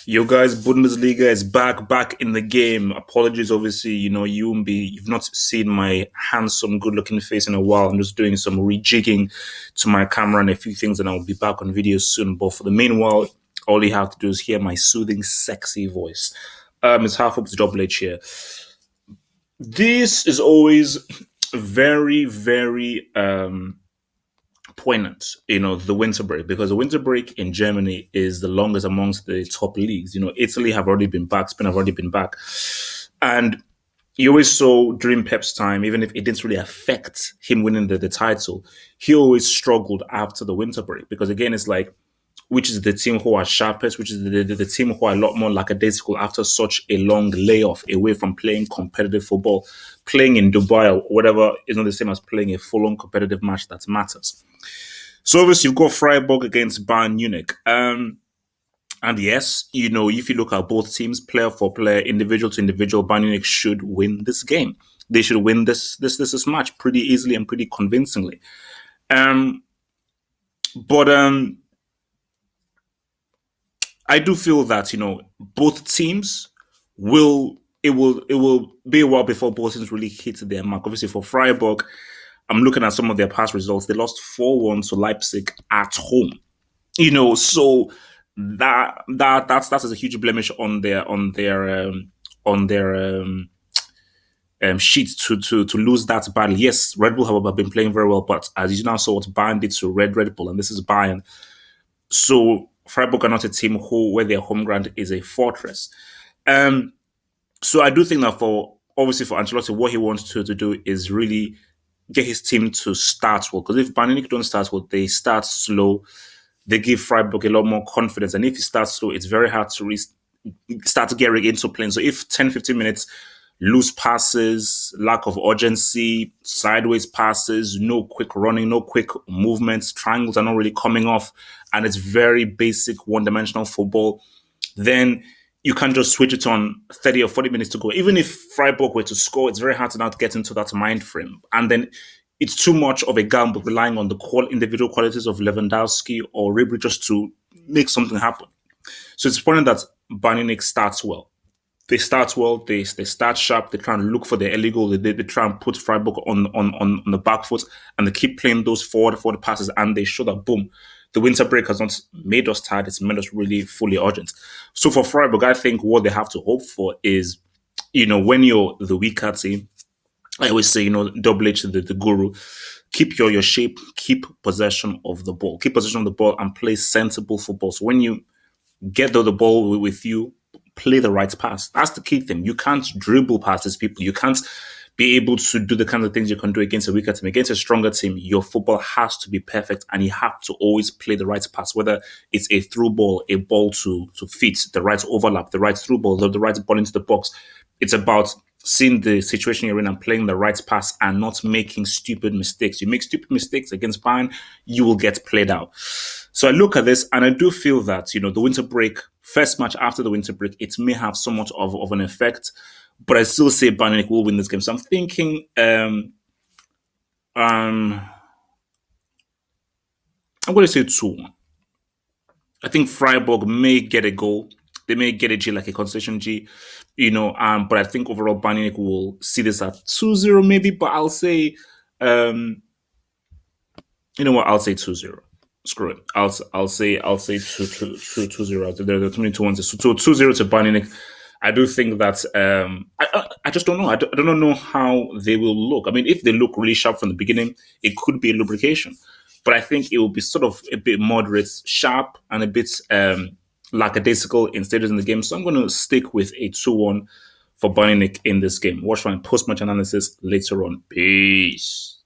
Yo guys, Bundesliga is back in the game. Apologies, obviously, you've not seen my handsome, good-looking face in a while. I'm just doing some rejigging to my camera and a few things, and I'll be back on video soon. But for the meanwhile, all you have to do is hear my soothing, sexy voice. It's half up to Double H here. This is always very, very poignant, the winter break, because the winter break in Germany is the longest amongst the top leagues. Italy have already been back, Spain have already been back. And you always saw during Pep's time, even if it didn't really affect him winning the title, he always struggled after the winter break. Because again, it's like, which is the team who are sharpest, which is the team who are a lot more lackadaisical after such a long layoff away from playing competitive football. Playing in Dubai or whatever is not the same as playing a full-on competitive match that matters. So obviously you've got Freiburg against Bayern Munich. And yes, if you look at both teams, player for player, individual to individual, Bayern Munich should win this game. They should win this match pretty easily and pretty convincingly. But I do feel that, both teams it will be a while before both teams really hit their mark. Obviously for Freiburg, I'm looking at some of their past results. They lost 4-1 to Leipzig at home. So that's a huge blemish on their sheet to lose that badly. Yes, Red Bull have been playing very well, but as you now saw what Bayern did to Red Bull, and this is Bayern. So Freiburg are not a team where their home ground is a fortress. So I do think that for Ancelotti, what he wants to do is really get his team to start well. Because if Bayern Munich don't start well, they start slow. They give Freiburg a lot more confidence. And if he starts slow, it's very hard to start getting into playing. So if 10, 15 minutes, loose passes, lack of urgency, sideways passes, no quick running, no quick movements, triangles are not really coming off, and it's very basic one-dimensional football, then you can't just switch it on 30 or 40 minutes to go. Even if Freiburg were to score, it's very hard to now get into that mind frame. And then it's too much of a gamble relying on the individual qualities of Lewandowski or Ribery just to make something happen. So it's important that Bayern Munich starts well. They start well, they start sharp, they try and look for the early goal, they try and put Freiburg on the back foot, and they keep playing those forward passes, and they show that, boom, the winter break has not made us tired, it's made us really fully urgent. So for Freiburg, I think what they have to hope for is, when you're the weaker team, I always say, Double H, the guru, keep your shape, keep possession of the ball. Keep possession of the ball and play sensible football. So when you get the ball with you, play the right pass. That's the key thing. You can't dribble past these people. You can't be able to do the kinds of things you can do against a weaker team. Against a stronger team, your football has to be perfect, and you have to always play the right pass, whether it's a through ball, a ball to fit, the right overlap, the right through ball, the right ball into the box. It's about seeing the situation you're in and playing the right pass and not making stupid mistakes. You make stupid mistakes against Bayern, you will get played out. So I look at this and I do feel that, the winter break, first match after the winter break, it may have somewhat of an effect, but I still say Bayern Munich will win this game. So I'm thinking I'm going to say 2-1. I think Freiburg may get a goal. They may get a G, like a concession G, but I think overall Bayern Munich will see this at 2-0 maybe, but I'll say, I'll say 2-0. Screw it. I'll say 2-0. There are too many 2-1s. So 2-0 to Bayern Munich. I do think that I just don't know. I don't know how they will look. I mean, if they look really sharp from the beginning, it could be a lubrication. But I think it will be sort of a bit moderate, sharp, and a bit lackadaisical in stages in the game. So I'm going to stick with a 2-1 for Bayern Munich in this game. Watch my post-match analysis later on. Peace.